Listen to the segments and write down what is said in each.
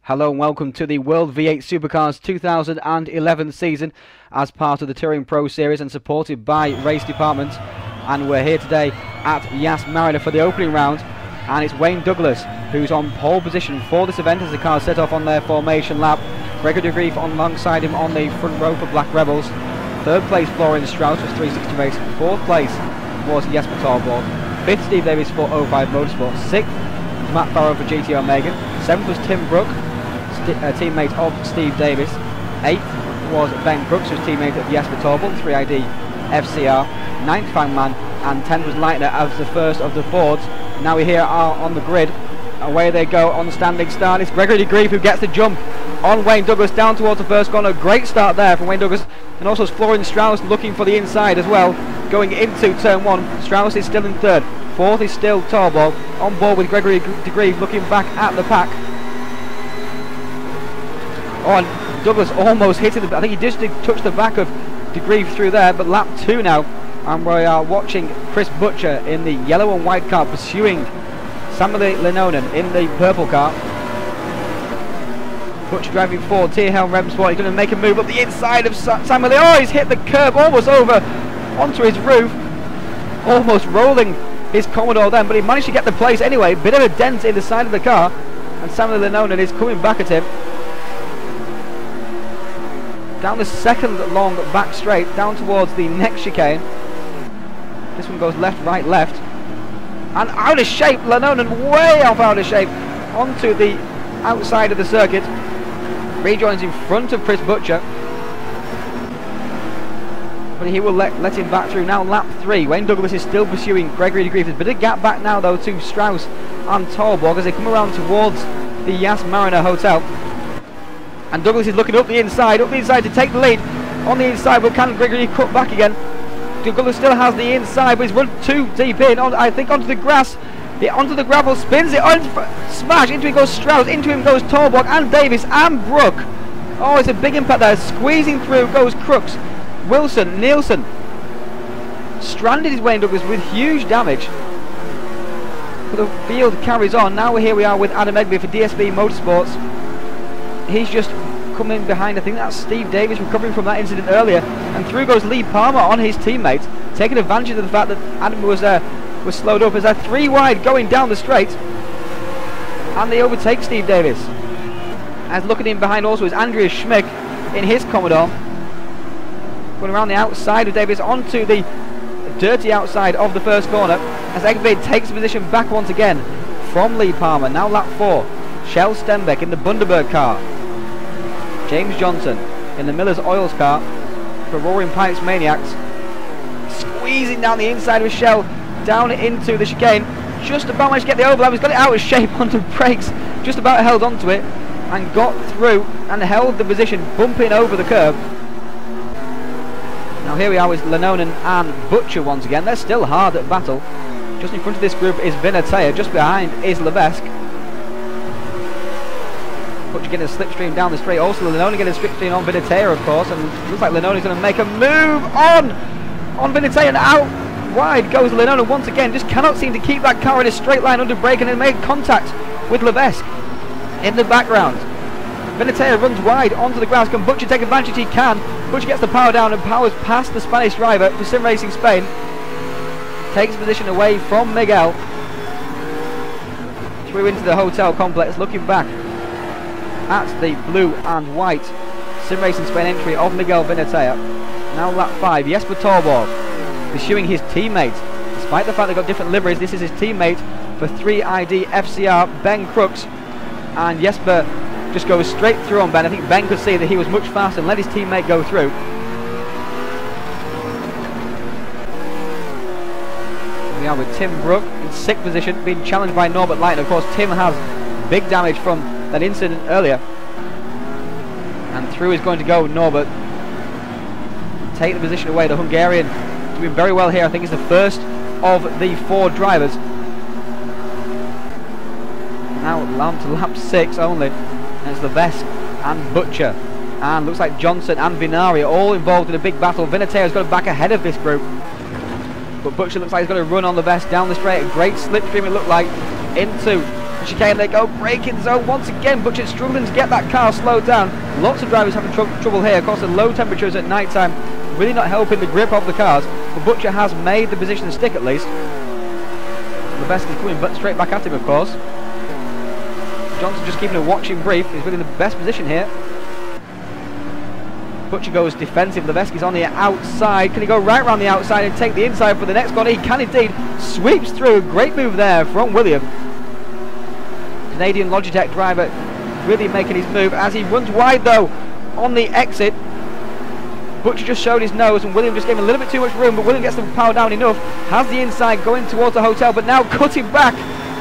Hello and welcome to the World V8 Supercars 2011 season as part of the Touring Pro Series and supported by Race Department. And we're here today at Yas Marina for the opening round, and it's Wayne Douglas who's on pole position for this event as the cars set off on their formation lap. Gregory DeGrief alongside him on the front row for Black Rebels. Third place Florian Strauss was 360 race. Fourth place was Jesper Torborg. Fifth Steve Davis for 05 Motorsport. Sixth Matt Farrow for GT Omega. Seventh was Tim Brook, teammate of Steve Davis. Eighth was Ben Crooks, who's teammate of Jesper Torborg, 3ID FCR. Ninth Fangman, and 10th was Leitner as the first of the Fords. Now we here are on the grid. Away they go on the standing start. It's Gregory DeGrief who gets the jump on Wayne Douglas down towards the first corner. Great start there from Wayne Douglas, and also Florian Strauss looking for the inside as well, going into turn one. Strauss is still in third. Fourth is still Torborg, on board with Gregory DeGrief looking back at the pack. Oh, and Douglas almost hit it. I think he just did touch the back of DeGrief through there, but lap 2 now, and we are watching Chris Butcher in the yellow and white car pursuing Samuel Lenonen in the purple car. Butcher driving forward, Tierhelm Remsport. He's going to make a move up the inside of Samuel. Oh, he's hit the curb almost over onto his roof, almost rolling his Commodore then, but he managed to get the place anyway. Bit of a dent in the side of the car, and Samuel Lenonen is coming back at him. Down the second long back straight, down towards the next chicane. This one goes left, right, left. And out of shape, Lenonen way off out of shape, onto the outside of the circuit. Rejoins in front of Chris Butcher. But he will let him back through. Now lap 3, Wayne Douglas is still pursuing Gregory DeGrief. There's a bit of gap back now though to Strauss and Torborg as they come around towards the Yas Marina Hotel. And Douglas is looking up the inside to take the lead. On the inside, but can Gregory cut back again? Douglas still has the inside, but he's run too deep in, I think onto the grass. Onto the gravel, spins it, on, smash, into him goes Strauss, into him goes Torborg and Davis and Brook. Oh, it's a big impact there, squeezing through goes Crooks. Wilson, Nielsen. Stranded is Wayne Douglas with huge damage. But the field carries on. Now here we are with Adam Egby for DSB Motorsports. He's just coming behind. I think that's Steve Davis recovering from that incident earlier, and through goes Lee Palmer on his teammate, taking advantage of the fact that Adam was slowed up as they're 3 wide going down the straight, and they overtake Steve Davis. As looking in behind also is Andreas Schmick in his Commodore, going around the outside of Davis onto the dirty outside of the first corner as Egby takes position back once again from Lee Palmer. Now lap 4, Shell Stenbeck in the Bundaberg car. James Johnson in the Miller's Oils car for Roaring Pipes Maniacs. Squeezing down the inside of Shell, down into the chicane. Just about managed to get the overlap. He's got it out of shape onto brakes. Just about held onto it and got through and held the position, bumping over the curb. Now here we are with Lenonen and Butcher once again. They're still hard at battle. Just in front of this group is Vinnari. Just behind is Levesque. Butcher getting a slipstream down the straight. Also Lenonen getting a slipstream on Vinnari, of course, and looks like Lenonen's going to make a move on Vinnari, and out wide goes Lenonen once again. Just cannot seem to keep that car in a straight line under brake, and then made contact with Levesque in the background. Vinnari runs wide onto the grass. Can Butcher take advantage? He can. Butcher gets the power down and powers past the Spanish driver for Sim Racing Spain. Takes position away from Miguel. Through into the hotel complex, looking back at the blue and white Sim Racing Spain entry of Miguel Vinnari. Now lap 5, Jesper Torborg pursuing his teammate. Despite the fact they've got different liveries, this is his teammate for 3ID FCR, Ben Crooks. And Jesper just goes straight through on Ben. I think Ben could see that he was much faster and let his teammate go through. We are with Tim Brook in 6th position, being challenged by Norbert Leitner. Of course, Tim has big damage from that incident earlier, and through is going to go Norbert. Take the position away. The Hungarian doing very well here. I think he's the first of the 4 drivers. Now down to lap 6 only, and it's Levesque and Butcher, and looks like Johnson and Vinnari all involved in a big battle. Vinnari's got back ahead of this group, but Butcher looks like he's going to run on Levesque down the straight. A great slipstream it looked like into chicane they go, braking zone once again. Butcher struggling to get that car slowed down. Lots of drivers having trouble here. Of course, the low temperatures at night time really not helping the grip of the cars, but Butcher has made the position stick at least. Levesque is coming straight back at him, of course. Johnson just keeping a watching brief. He's really in the best position here. Butcher goes defensive. Levesque is on the outside. Can he go right around the outside and take the inside for the next corner? He can indeed. Sweeps through. Great move there from William. Canadian Logitech driver really making his move as he runs wide though on the exit. Butcher just showed his nose and William just gave him a little bit too much room, but William gets the power down enough. Has the inside going towards the hotel, but now cutting back.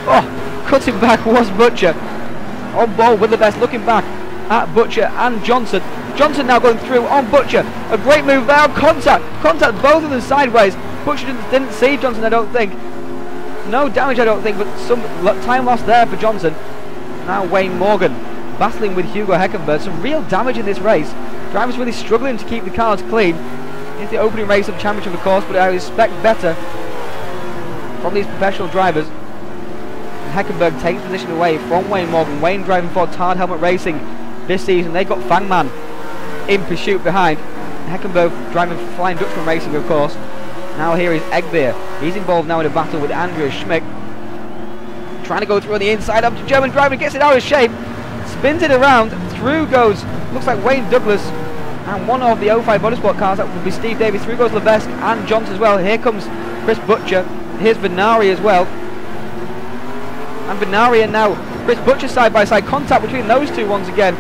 Oh, cutting back was Butcher. On board with the best, looking back at Butcher and Johnson. Johnson now going through on Butcher. A great move there. Contact both of them sideways. Butcher didn't see Johnson, I don't think. No damage, I don't think, but some time lost there for Johnson. Now Wayne Morgan battling with Hugo Heckenberg. Some real damage in this race. Drivers really struggling to keep the cars clean. It's the opening race of the championship, of course, but I expect better from these professional drivers. Heckenberg takes position away from Wayne Morgan. Wayne driving for Tard Helmet Racing this season. They got Fangman in pursuit behind. Heckenberg driving for Flying Dutchman Racing, of course. Now here is Egbeer. He's involved now in a battle with Andreas Schmick. Trying to go through on the inside up to German driver, gets it out of shape. Spins it around. Through goes, looks like Wayne Douglas. And one of the 05 Motorsport cars, that would be Steve Davies. Through goes Levesque and Johnson as well. Here comes Chris Butcher. Here's Vinnari as well. And Vinnari and now Chris Butcher side by side. Contact between those two once again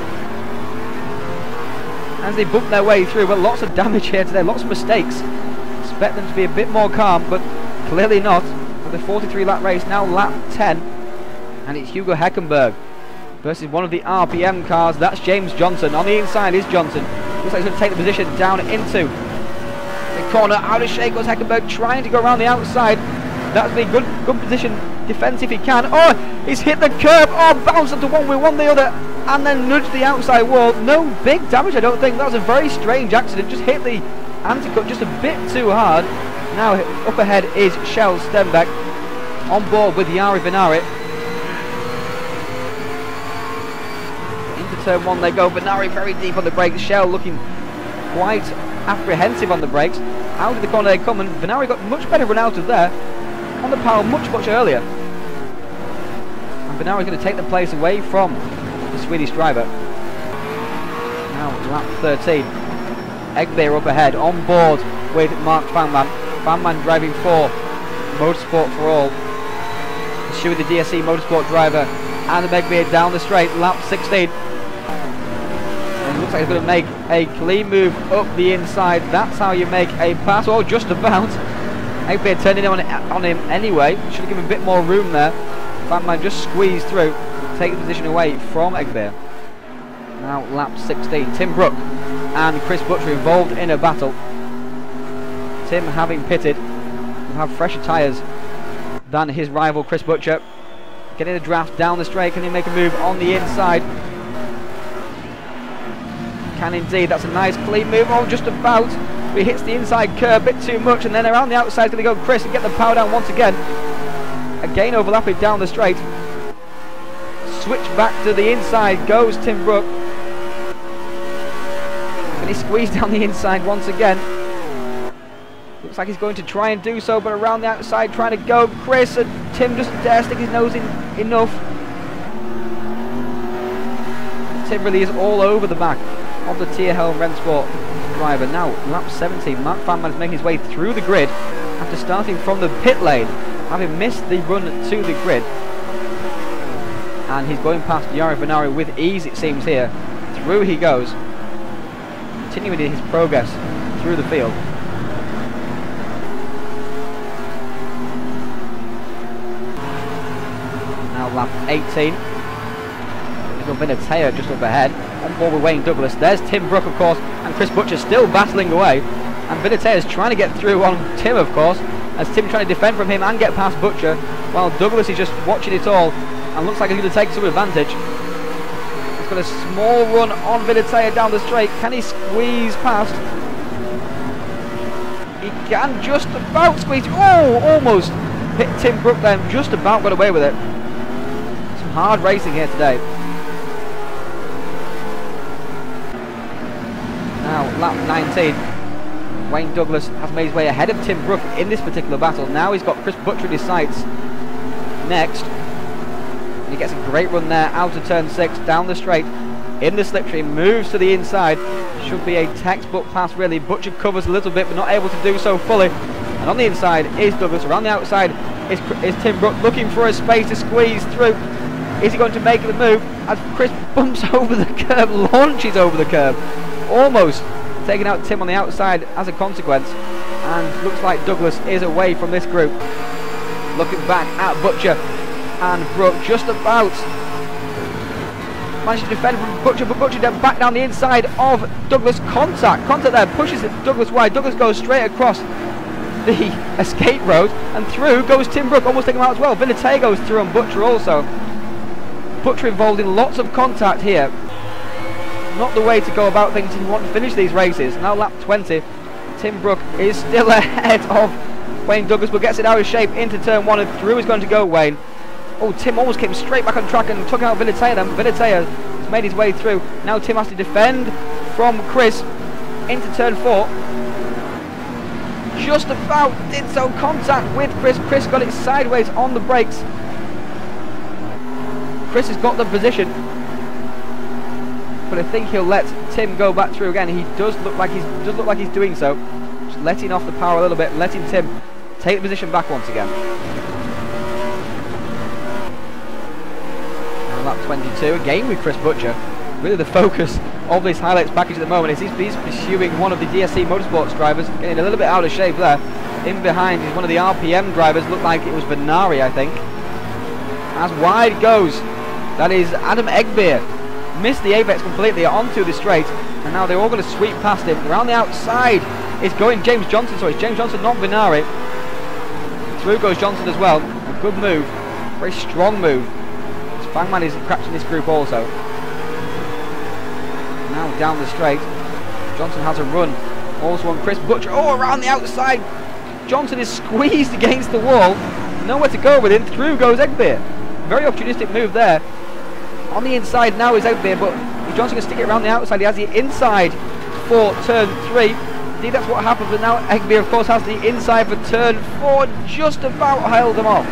as they bump their way through. But lots of damage here today, lots of mistakes. Expect them to be a bit more calm, but clearly not. For the 43 lap race, now lap 10. And it's Hugo Heckenberg versus one of the RPM cars. That's James Johnson. On the inside is Johnson. Looks like he's going to take the position down into the corner. Out of shape goes Heckenberg, trying to go around the outside. That's been good position defense if he can. Oh, he's hit the curb. Oh, bounced onto one with one the other, and then nudged the outside wall. No big damage, I don't think. That was a very strange accident. Just hit the anti-cut just a bit too hard. Now up ahead is Shell Stenbeck on board with Jari Vinnari. Into turn one they go. Vinnari very deep on the brakes. Shell looking quite apprehensive on the brakes. Out of the corner they come, and Vinnari got much better run out of there on the power much earlier. And Vinnari is going to take the place away from the Swedish driver. Now lap 13. Egbeer up ahead, on board with Mark Fangman. Fangman driving for Motorsport for All. Pursuing the DSC Motorsport driver. Adam Egbeer down the straight, lap 16. And it looks like he's going to make a clean move up the inside. That's how you make a pass. Oh, just about. Egbeer turning on him anyway. Should have given a bit more room there. Fangman just squeezed through, take the position away from Egbeer. Now lap 16. Tim Brook and Chris Butcher involved in a battle. Tim, having pitted, will have fresher tyres than his rival Chris Butcher. Getting a draft down the straight. Can he make a move on the inside? Can indeed. That's a nice clean move. Oh, just about. He hits the inside curb a bit too much, and then around the outside is going to go Chris and get the power down once again. Again overlapping down the straight. Switch back to the inside goes Tim Brook. Can he squeeze down the inside once again? Looks like he's going to try and do so, but around the outside trying to go Chris, and Tim doesn't dare stick his nose in enough. Tim really is all over the back of the Tierhelm Rennsport driver. Now lap 17. Mark Fangman is making his way through the grid after starting from the pit lane, having missed the run to the grid. And he's going past Jari Vinnari with ease, it seems here. Through he goes, continuing his progress through the field. Now lap 18. Little Vinnatea just up ahead, on board with Wayne Douglas. There's Tim Brook, of course, and Chris Butcher still battling away. And Vinnatea is trying to get through on Tim, of course, as Tim trying to defend from him and get past Butcher, while Douglas is just watching it all and looks like he's going to take some advantage. He's got a small run on Vinnatea down the straight. Can he squeeze past? He can just about squeeze. Oh, almost hit Tim Brook then, just about got away with it. Some hard racing here today. Now, lap 19. Wayne Douglas has made his way ahead of Tim Brook in this particular battle. Now he's got Chris Butcher in his sights next. And he gets a great run there out of turn 6, down the straight, in the slipstream, moves to the inside. Should be a textbook pass really. Butcher covers a little bit but not able to do so fully. And on the inside is Douglas. Around the outside is Tim Brook looking for a space to squeeze through. Is he going to make the move as Chris bumps over the curb, launches over the curb, almost taking out Tim on the outside as a consequence, and looks like Douglas is away from this group. Looking back at Butcher and Brook, just about managed to defend from Butcher, but Butcher then back down the inside of Douglas. Contact there, pushes it Douglas wide. Douglas goes straight across the escape road and through goes Tim Brook, almost taking him out as well. Vinnari goes through on Butcher also. Butcher involved in lots of contact here. Not the way to go about things if you want to finish these races. Now lap 20, Tim Brook is still ahead of Wayne Douglas, but gets it out of shape into turn 1 and through is going to go Wayne. Oh, Tim almost came straight back on track and took out Vinnari then. Vinnari has made his way through. Now Tim has to defend from Chris into turn 4. Just about did so, contact with Chris. Chris got it sideways on the brakes. Chris has got the position, but I think he'll let Tim go back through again. He does look like he's doing so. Just letting off the power a little bit, letting Tim take the position back once again. Now lap 22, again with Chris Butcher. Really the focus of this highlights package at the moment is he's pursuing one of the DSC Motorsports drivers, getting a little bit out of shape there. In behind is one of the RPM drivers, looked like it was Vinnari, I think. As wide goes, that is Adam Egbeer. Missed the apex completely onto the straight, and now they're all going to sweep past him. Around the outside is going James Johnson, so it's James Johnson, not Vinnari. Through goes Johnson as well. A good move, very strong move. Fangman is catching this group also. Now down the straight, Johnson has a run. Also on Chris Butcher. Oh, around the outside, Johnson is squeezed against the wall. Nowhere to go with him. Through goes Egbeer. Very opportunistic move there. On the inside now is Egbeer, but Johnson can stick it around the outside. He has the inside for turn 3. Indeed, that's what happens. But now Egbeer, of course, has the inside for turn 4. Just about held them off.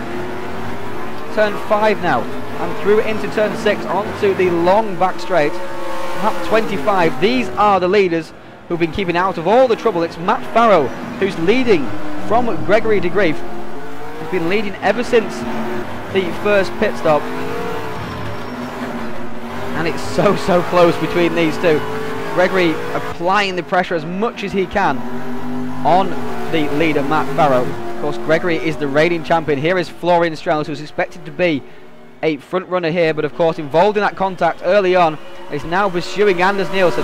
Turn 5 now, and through into turn 6 onto the long back straight. Lap 25. These are the leaders who've been keeping out of all the trouble. It's Matt Farrow who's leading from Gregory de Grief. He's been leading ever since the first pit stop, and it's so close between these two. Gregory applying the pressure as much as he can on the leader Matt Farrow. Of course, Gregory is the reigning champion. Here is Florian Strauss, who's expected to be a front runner here, but of course involved in that contact early on, is now pursuing Anders Nielsen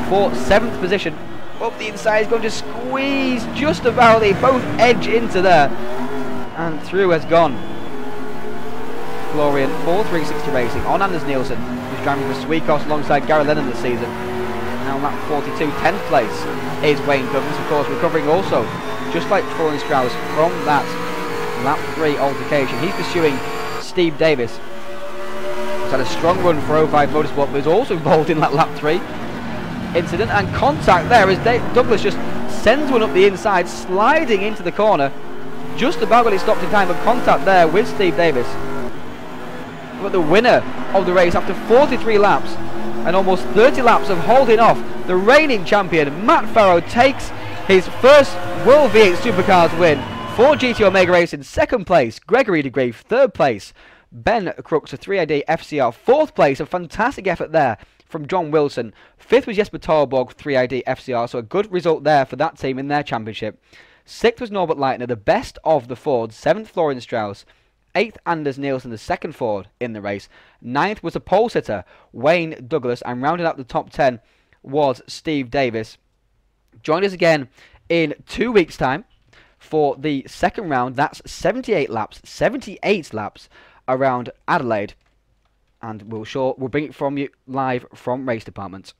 for 7th position. Up the inside is going to squeeze just about. They both edge into there, and through has gone Florian for 360 Racing on Anders Nielsen, who's driving for Sweekos alongside Gary Lennon this season. Now lap 42, 10th place is Wayne Douglas, of course, recovering also, just like Florian Strauss, from that lap 3 altercation. He's pursuing Steve Davis. He's had a strong run for 05 Motorsport, but is also involved in that lap 3 incident, and contact there as Douglas just sends one up the inside, sliding into the corner. Just about got it stopped in time, but contact there with Steve Davis. But the winner of the race after 43 laps and almost 30 laps of holding off, the reigning champion Matt Farrow takes his first World V8 Supercars win for GT Omega Racing. 2nd place, Gregory de Grief. 3rd place, Ben Crooks, a 3AD FCR. 4th place, a fantastic effort there from John Wilson. 5th was Jesper Torborg, 3AD FCR, so a good result there for that team in their championship. 6th was Norbert Leitner, the best of the Fords. 7th, Florian Strauss. 8th, Anders Nielsen, the 2nd Ford in the race. 9th was a pole sitter, Wayne Douglas, and rounding out the top 10 was Steve Davis. Join us again in 2 weeks' time for the 2nd round. That's 78 laps around Adelaide, and we'll bring it from you live from Race Department.